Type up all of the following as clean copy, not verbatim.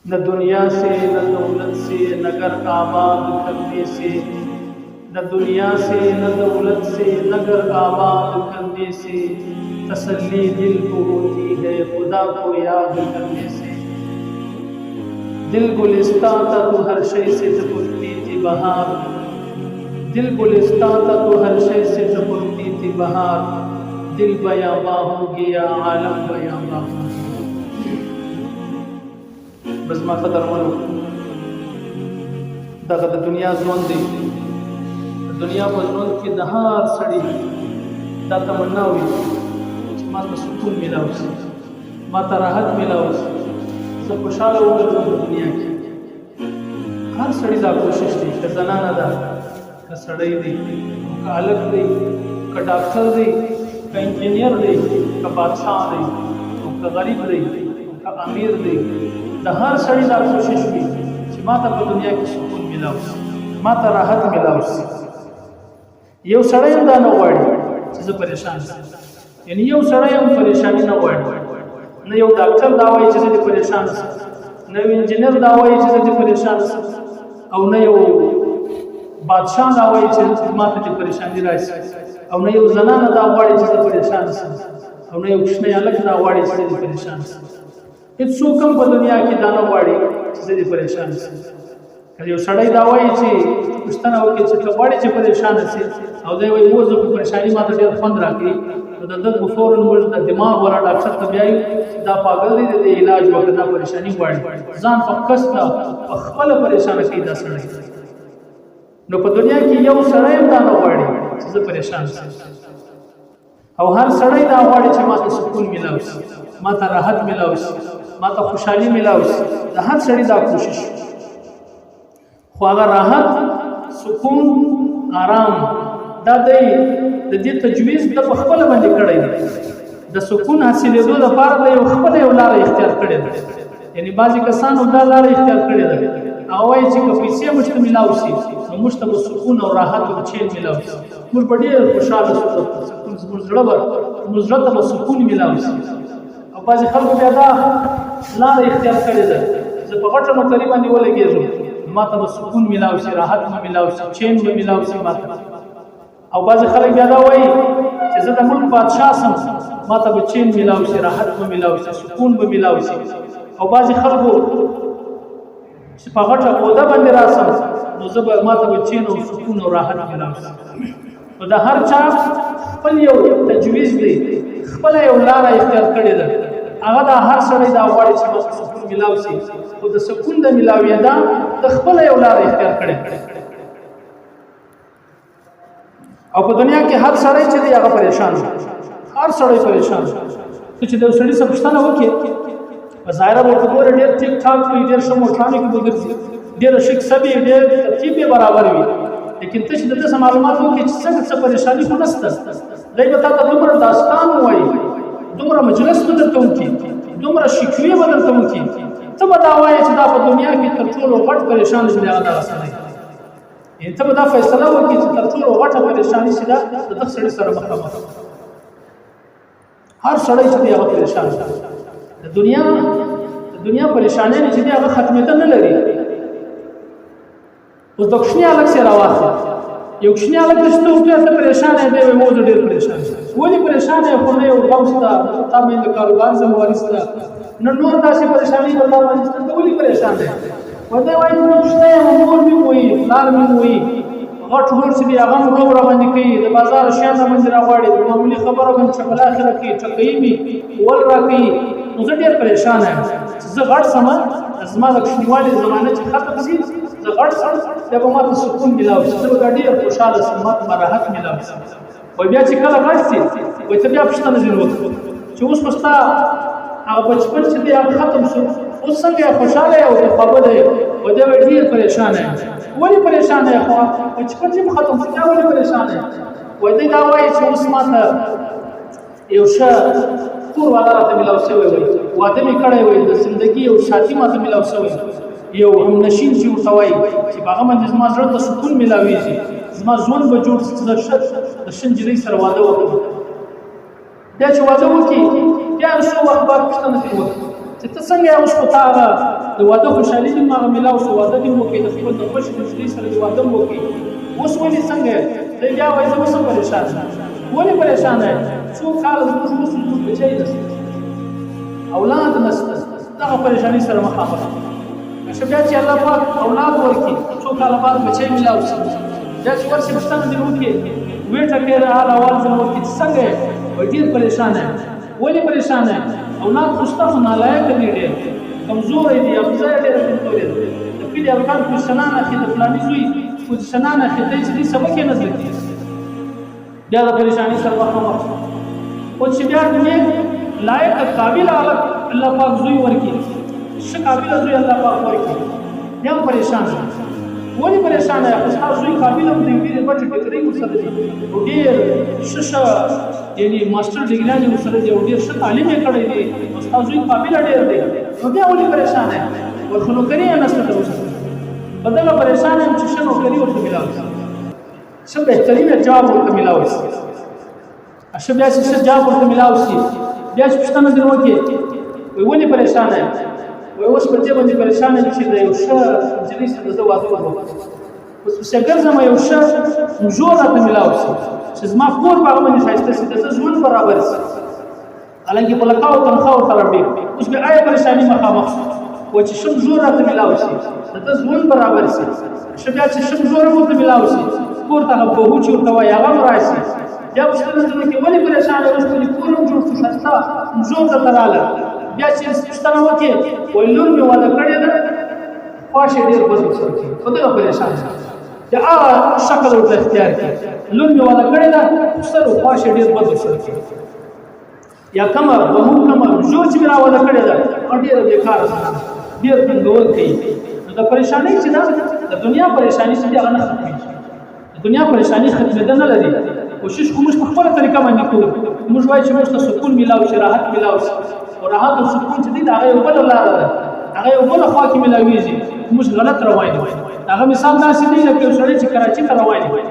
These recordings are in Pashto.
न दुनिया से न दौलत से नगर आबाद करने से, न दुनिया से न दौलत से नगर आबाद करने से, तसल्ली दिल को होती है खुदा को याद करने से। दिल गुलिस्ता था तो हर शय से टपकती थी बहार, दिल गुलिस्ता था तो हर शय से टपकती थी बहार, दिल बयाबा हो गया आलम बयाबा हो गया। बस मा कदर मनो दगा द दुनिया ژوند دی، दुनिया په ژوند کې د هر سړي دا تمنا وي چې ما ته سکون میلاو شي، ما ته راحت میلاو شي، زه خوشحاله وګرځم په دنیا کې. هر سړي دا کوشش دی، که زنانه ده، که سړی دی، که هلک دی، که ډاکټر دی، که انجینیر دی، که بادشاه دی، که غریب دی، که امیر دی، د هر سړي دا کوشش وي چې ما ته په دنیا کې سکون میلاو شي، ما ته راحت میلاو شي. یو سړی هم دا نه غواړي چې زه پریشان شم، یعنی یو سړی هم پریشاني نه غواړي. نه یو ډاکټر دا وایي چې زه دې پریشان شم، نه یو انجینیر دا وایي چې زه دې پریشان شم، او نه یو بادشاه دا وایي چې ما ته دې پریشاني راشي، او نه یو زنانه دا غواړي چې زه پریشان شم، او نه یو کوچنی هلک دا غواړي چې زه دې پریشان شم. هېڅوک هم په دنیا کې دا نه غواړي چې زه دې پریشان شم. که یو سړی دا وایي چې پوښتنه وکړي چې ته غواړې چې پریشانه شي، او دی وایي اوس په پریشاني ماته ډېر خوند راکوي، نو د ده به فوراً موږ د دماغ والا ډاکټر ته بیایو، دا پاګل دی، د دې علاج وکړه، دا پریشاني غواړي. ځان په قصده په خپله پریشانه کوي دا سړی. نو په دنیا کې یو سړی هم دا نه غواړي چې زه پریشان شم، او هر سړی دا غواړي چې ما ته سکون میلاو شي، ما ته راحت میلاو شي، ما ته خوشحالي میلاو شي. د هر سړي دا کوشش. خو هغه راحت، سکون، آرام دا دی د دې تجویز د په خپله باندې کړی دی. د سکون حاصلېدو لپاره د یو خپله یو لاره اختیار کړې ده. یعنی بعضې کسانو دا لاره اختیار کړې ده، هغه وایي چې که پیسې موږ ته میلاو شي نو موږ ته به سکون او راحت او چین میلاو شي، موږ به ډېر خوشحاله شو، زموږ زړه ته به سکون میلاو شي. او بعضې خلکو بیا دا لاره اختیار کړې ده، زه په غټه نوکري باندې ولګېږم، ما ته به سکون میلاو شي، راحت به میلاو شي، چین به میلاو شي ما ته. او بعضې خلک بیا دا وایي چې زه د ملک بادشاه شم، ما ته به چین میلاو شي، راحت به میلاو شي، سکون به میلاو شي. او بعضې خلکو چې په غټه عهده باندې راشم نو زه به ما ته به چین او سکون او راحت میلاو شي. نو د هر چا خپل یو تجویز دی، خپله یو لاره اختیار کړې ده. هغه دا هر سړی دا غواړي چې ما ته سکون میلاو شي، خو د سکون د میلاوېدا د خپله یو لاره اختیار کړې ده. او په دنیا کې هر سړی چې دی هغه پریشان دی، هر سړی پریشان دی. ته چې د یو سړي څه پوښتنه وکړې، په ظاهره به ورته ګورې ډېر ټیک ټاک وي، ډېر ښه موټرانو کې به ګرځي، ډېره ښه کیسه به وي، ډېر ترتیب یې برابر وي. لیکن ته چې د ده څه معلومات وکړې چې څنګه څه پریشاني خو نشته، دی به تا ته دومره داستان ووایي، دومره مجلس به درته وکړي، دومره شکوې به درته وکړي، ته به دا وایې چې دا په دنیا کې تر ټولو غټ پریشان چې دی هغه دغه سړی. یعنې ته به دا فیصله وکړي چې تر ټولو غټه پریشاني چې ده د دغه سړي سره مخامخ. هر سړی چې دی هغه پریشان دی. د دنیا پریشانیانې چې دی هغه ختمېدل نه لري. اوس د کوچني هلک سې راواخله، یو کوچني هلک ته چې ته ورته ته پریشان یې، دی وایي اوس زه ډېر پریشان یم. ولې پریشان یې؟ خو نه یو غم شته، تا باندې د کاروبار ذمهواري شته، نه نور داسې پریشانۍ به تا باندې شته، ته ولې پریشان دی؟ دی وایي زه کوچنی یم، مور مې وایي، پلار مې وایي، غټ ورور چې دی هغه مو روب راباندې کوي، د بازار شیان راباندې راغواړي، د معمولي خبره باندې چپله اخره کوي، ټکوي مې، ول راکوي. نو زه ډېر پریشان یم چې زه غټ شم، زما د کوچنیوالي زمانه چې ختم شي، زه غټ شم، بیا به ما ته سکون میلاو شي، زه به ډېر خوشحاله شم، ما ته به راحت میلاو شي. وایي بیا چې کله غټ شي، وایي ته بیا پوښتنه ځینې وکړه چې اوس خو ستا هغه بچپن چې دی هغه ختم شو، اوس څنګه یې، خوشحاله یې او بې خوابه دی؟ وایي دی وایي ډېر پریشان یم. ولې پریشان یې؟ خو بچپن چې مو ختم شو، بیا ولې پریشان یې؟ وایي دی دا وایي چې اوس ما ته یو ښه کور والا راته میلاو شوی وایي، واده مې کړی وایي، د زندګي یو ساتي ما ته میلاو شوی، یو همنشین چې ورته وایي چې په هغه باندې زما زړه ته سکون میلاوېږي، زما ژوند به جوړ شي چې د ښه نجلۍ سره واده وکړم. بیا چې واده وکړي، بیا یو څو وخت بعد پوښتنه ترې وکړي چې ته څنګه اوس په تا هغه د واده خوشحالي دې هغه میلاو شو، واده دې وکړې، د خپل د خوښې نجلۍ سره دې واده وکړې، اوس ولې څنګه دی بیا وایي زه اوس هم پریشان یم. ولې پریشانه یې؟ څو کاله زموږ اوس زموږ بچی نشته، اولاد نشته، دغه پریشاني سره مخامخ یو. بیا چې الله پاک اولاد ورکړي، څو کاله بعد بچی میلاو شي، بیا چې ورشي پوښتنه دې وکړي ویې ټکې حال احوال ځینې وکړي چې څنګه یې؟ وایي ډېر پریشانه یم. ولې پریشانه یې؟ اولاد خو شته خو نالایقه دي، ډېر کمزوری دي، افزه یې ډېره کمزورې ده. د کلي هلکان پوزیشنان اخلي، د فلاني زوی پوزیشنان اخلي، دی چې دې سبق یې نه زده کېږي، بیا د پریشاني سره مخامخ. خو چې بیا نیک لایقه قابله هلک الله پاک زوی ورکړي، ښه قابله زوی الله پاک ورکړي، بیا هم پریشان دی. ولې پریشانه یې؟ خو ستا زوی قابل هم دی، ډېرې بټې ټکرۍ ورسره دي، او ډېر ښه یعنې ماسټر ډګریانې ورسره دي، او ډېر ښه تعلیم یې کړی دی، او ستا زوی قابله ډېر دی، نو بیا ولې پریشانه یې؟ وایي خو نوکري یې نشته تر اوسه. په دغه پریشانه یم چې ښه نوکري ورته میلاو شي، ښه بهترینه جاب ورته میلاو شي، ښه بیا چې ښه جاب ورته میلاو شي، بیا چې پوښتنه ځینې وکړي وایي ولې پریشانه یې؟ وایي اوس په دې باندې پریشانه یم چې د یو ښه نجلۍ سره زه واده وکړم، اوس پسې ګرځم یو ښه مژور راته میلاو شي چې زما کور په هغه باندې ښایسته شي، د ده ژوند برابر شي، حالانکې په لکاو تنخوا ورته راډېر. اوس بیا آیا پریشاني مخامخ شو؟ وایي چې ښه مژور راته میلاو شي، د ده ژوند برابر شي، ښه بیا چې ښه مژور هم ورته میلاو شي، کور ته هغه بهو چې ورته وایي هغه هم راشي. بیا پوښتنه ځینې وکړي ولې پریشانه یې؟ اوس په دې کور هم جوړ شو، ښایسته مژور درته راغله. بیا چې پوښتنه وکړي وایي لور مې واده کړې ده، خواښ یې ډېر بد ورسره کوي، په دغه پریشان شي. بیا هغه شکل ورته اختیار کړي، لور مې واده کړې ده، سر او خواښ یې ډېر بد ورسره کوي، یا کومه بهو کومه مژور چې مې راواده کړې ده ډېره بېکاره ده، ډېر تنګول کوي. نو د پریشانۍ چې ده د دنیا پریشاني چې دي هغه نه ختمېږي، د دنیا پریشاني ختمېده نه لري. کوشش خو موږ په خپله طریقه باندې کوو، موږ وایو چې موږ ته سکون میلاو شي، راحت میلاو شي، او راحت او سکون چې دی د هغه یو بله لاره ده، هغه یو بله خوا کې میلاویږي، موږ غلط روان یو. هغه مثال داسې دی لکه یو سړی چې کراچي ته روان وي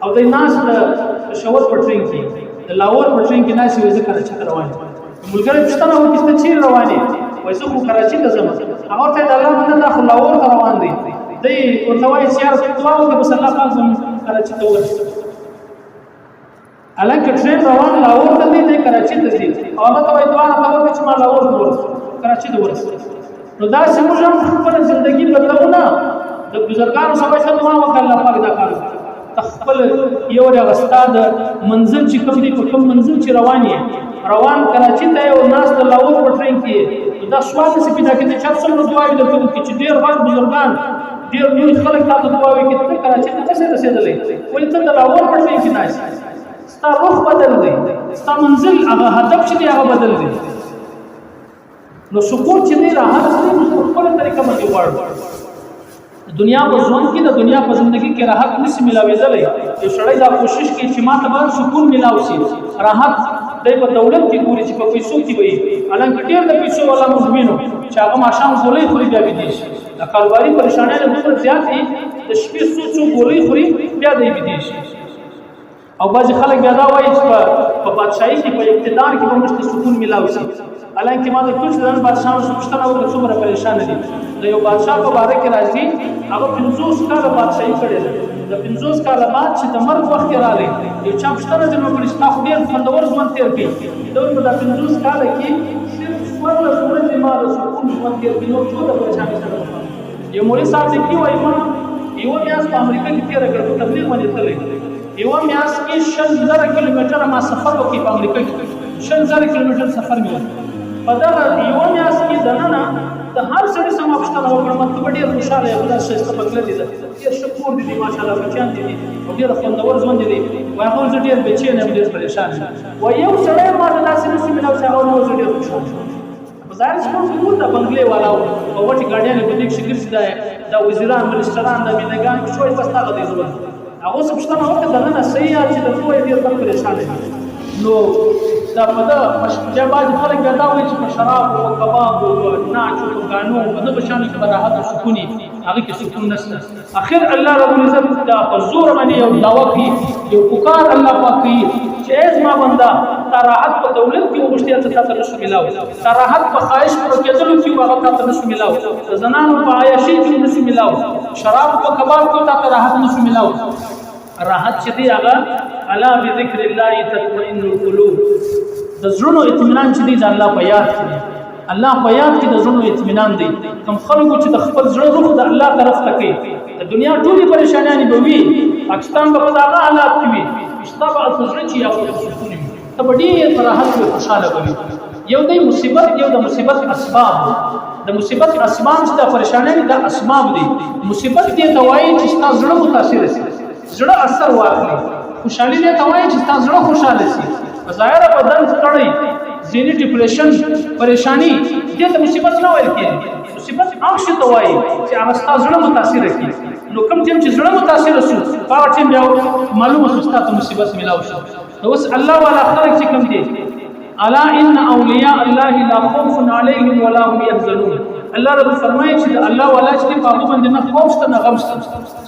او دی ناست د پېښور په ټرین کې، د لاهور په ټرین کې ناست وي، زه کراچي ته روان یم. ملګری پوښتنه وکړي ته چیرې روان یې؟ وایي زه خو کراچي ته ځم. هغه ورته وایي د الله بنده دا خو لاهور ته روان دی. دی ورته وایي چې یاره دعا وکړه بس الله پاک زموږ کراچي ته ورسېږي. حالانکه ټرین روان لاهور ته دی، دی کراچي ته ځي، او هغه ته وایي دعا راته وکړه چې ما لاهور ته ورسېږم، کراچي ته ورسېږم. نو داسې موږ هم خپله زندګي بدلو نه، د بزرګانو سره ښه دعا وکړه الله پاک دا کار وکړي. ته خپل یو هغه ستا د منزل چې کوم دی، په کوم منزل چې روان یې، روان کراچي ته یې او ناست د لاهور په ټرین کې یې، نو دا سوال نشي پیدا کېدی چې څومره دعاوې درته وکړي چې ډېر غټ بزرګان ډېر لوی خلک تا ته دعا وکړي، ته کراچي ته نشې رسېدلی، ولې ته د لاهور په ټرین کې ناست یې. ستا روح بدل دی، ستا منزل هغه هدف چې دی هغه بدل دی. نو سکون چې دی راحت چې دی موږ په خپله طریقه باندې غواړو. د دنیا په ژوند کې، د دنیا په زندګي کې راحت نشي میلاوېدلی. یو سړی دا کوشش کوي چې ما ته به سکون میلاو شي، راحت دی په دولت کې ګوري چې په پیسو کې به وي، حالانکه ډېر د پیسو والا موږ وینو چې هغه ماښام ګولۍ خوري بیا ویدې شي. د کاروباري پریشانۍ نه دومره زیات دي، د شپې څو ګولۍ خوري بیا دی ویدې شي. او بعضې خلک بیا دا وایي چې په بادشاهي کې، په اقتدار کې به موږ ته سکون میلاو شي. حالانکې ما د ټول شدن بادشاهانو څخه پوښتنه وکړه څومره پریشانه دي. د یو بادشاه په باره کې راځي هغه 50 کاله بادشاهي کړې ده، د 50 کاله بعد چې د مرګ وخت یې راغی، یو چا پوښتنه ځینې وکړي چې تا خو ډېر خوندور ژوند تېر کړي، ده وایي په دا 50 کاله کې صرف 14 ورځې ما د سکون ژوند تېر کړي، نور ټول د پریشانۍ سره مخ. یو مولوي صاحب لیکي وایي ما یوه میاشت په امریکا کې تېره کړه، په تبلیغ باندې تللی، یوه میاشت کې 60,000 کیلومتره ما سفر وکړي په امریکا کې، 60,000 کیلومتر سفر مې وکړ. په دغه یوه میاشت کې دننه د هر سړي څخه ما پوښتنه وکړه ته به ډېر خوشحاله یې، خدای ښایسته بنګله دې ده، ډېر ښه کور دې دی، ماشاءالله بچیان دې دي، او ډېر خوندور ژوند دې دی. وایي هغه زه ډېر بېچین یم، ډېر پریشان یم. وایي یو سړی ما ته داسې نشي میلاو چې هغه زه ډېر خوشحاله یم. په ظاهر چې موږ ټول د بنګلې والا وو او وټې ګاډیانې په دې کښې ګرځي، دا وزیران منسټران د مینهګان شوی بس هغه دی ژوند. هغه اوس پوښتنه وکړه دننه صحیح یاد چې د ته وایي ډېر کم پریشانه یم. نو دا په دا بعض خلک بیا دا وایي چې په شراب او کباب او ناچ او غانو په دغه شان کې به راحت او سکون هغه کې سکون نشته. اخر الله رب العزت دا په زور باندې یو دعوه کوي، یو پکار الله پاک کوي چې ای زما بنده تا راحت په دولت کې وغوښتې ته تاته نشو میلاو، تا راحت په خواهش پوره کېدلو کې هغه تاته نشو میلاو، د زنانو په عیاشۍ کې نشو میلاو، شراب په کباب کې تاته راحت نشو میلاو. راحت چې دی هغه الا بذکر الله تطمئن القلوب، د زړونو اطمینان چې دی د الله په یاد کې دی. الله په یاد کې د زړونو اطمینان دی. کوم خلکو چې د خپل زړه روح د الله طرف ته کوي، د دنیا ټولې پریشانیانې به وي، پاکستان به په هغه حالات کې وي، ستا به زړه چې هغه سکون وي، ته به ډېر په راحت کې خوشحاله به وي. یو دی مصیبت، یو د مصیبت اسباب. د مصیبت اسباب چې د پریشانیانې د اسباب دي. مصیبت دې ته وایي چې ستا زړه متاثر شي، زړه اثر واخلي. خوشحالي دې ته وایي چې ستا زړه خوشحاله شي. ظاهره بدن ستړی، ذهني ډیپریشن، پریشانی دې ته مصیبت نه وایي کېږي. مصیبت هغه شی ته وایي چې هغه ستا زړه متاثر کړي. نو کوم چې زړه متاثر شو هغه ټیم بیا معلومه شو ستا ته مصیبت ملاو شو. نو اوس الله والا خلک چې کوم دي، الا ان اولیاء الله لا خوف علیهم ولا هم يحزنون. الله رب فرمایي چې الله والا چې په هغه باندې نه خوف شته نه غم شته.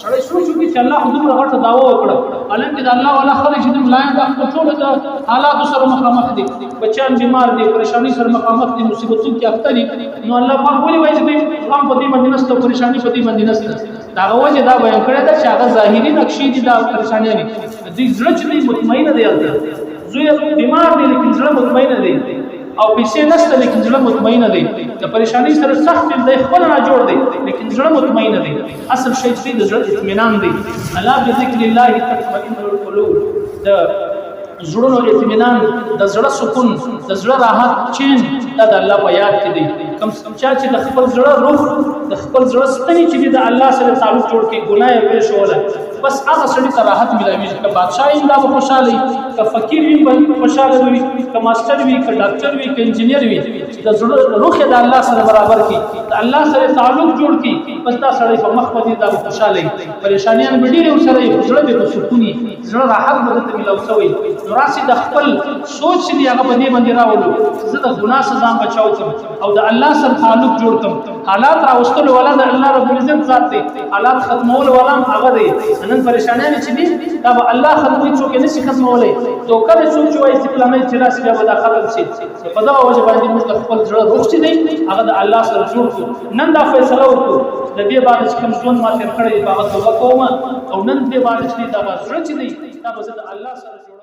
سړی سوچ وکړي چې الله دومره غټه دعوه وکړه، حالانکه د الله والا خلک چې د ملایان د ټول د حالاتو سره مخامخ دي، بچیان بیمار دي، پریشانی سره مخامخ دي، مصیبتونو کې اخته دي. نو الله پاک ولې وایي چې غم په دې باندې نشته، پریشانی په دې باندې نشته؟ دا وجه دا بیان کړی ده چې هغه ظاهري نقشې دي، دا پریشانیانې دي. زړه چې دی مطمئنه دی، زوی بیمار دی لیکن زړه مطمئنه دی، او پیسې نشته لیکن زړه مطمئنه دی، د پریشانی سره سخت دی، خپل نه جوړ دی لیکن زړه مطمئنه دی. اصل شی چې د زړه اطمینان دی. الا بذکر الله تطمئن القلوب، د زړونو اطمینان، د زړه سکون، د زړه راحت چین دا د الله په یاد کې دی. کوم چا چې د خپل زړه روح، د خپل زړه ستنې چې د الله سره تعلق جوړ کړي، ګناه یې پرېښوله، بس هغه سړي ته راحت ملاویږي. که بادشاه وي دا به خوشحاله وي، که فقیر وي به خوشحاله وي، که ماسټر وي، که ډاکټر وي، که انجینیر وي، د زړه روح یې د الله سره برابر کړي، د الله سره تعلق جوړ کړي، بس دا سړی په مخ باندې دا به خوشحاله وي. پریشانیان به ډېرې ورسره وي، زړه به په سکون وي، زړه راحت به درته میلاو شوی. نو راسې د خپل سوچ چې دی هغه په دې باندې راولو، زه د ګناه څخه ځان بچاو کړم او د الله سره تعلق جوړ کړم. حالات راوستلو والا د الله رب العزت ذات دی، حالات ختمولو والا هم هغه دی. نن پریشانیان چې دي دا به الله ختموي، څوک یې نشي ختمولی. دوکه دې څوک چې وایي چې فلانی چې راسي بیا به دا ختم شي. په دغه وجه باندې موږ د خپل زړه روح چې دی هغه د الله سره جوړ کړو. نن دا فیصله وکړو د دې باندې چې کوم ژوند ما تېر کړی هغه توبه کوم، او نن دې باندې چې دا زړه چې دی دا به زه د الله سره جوړ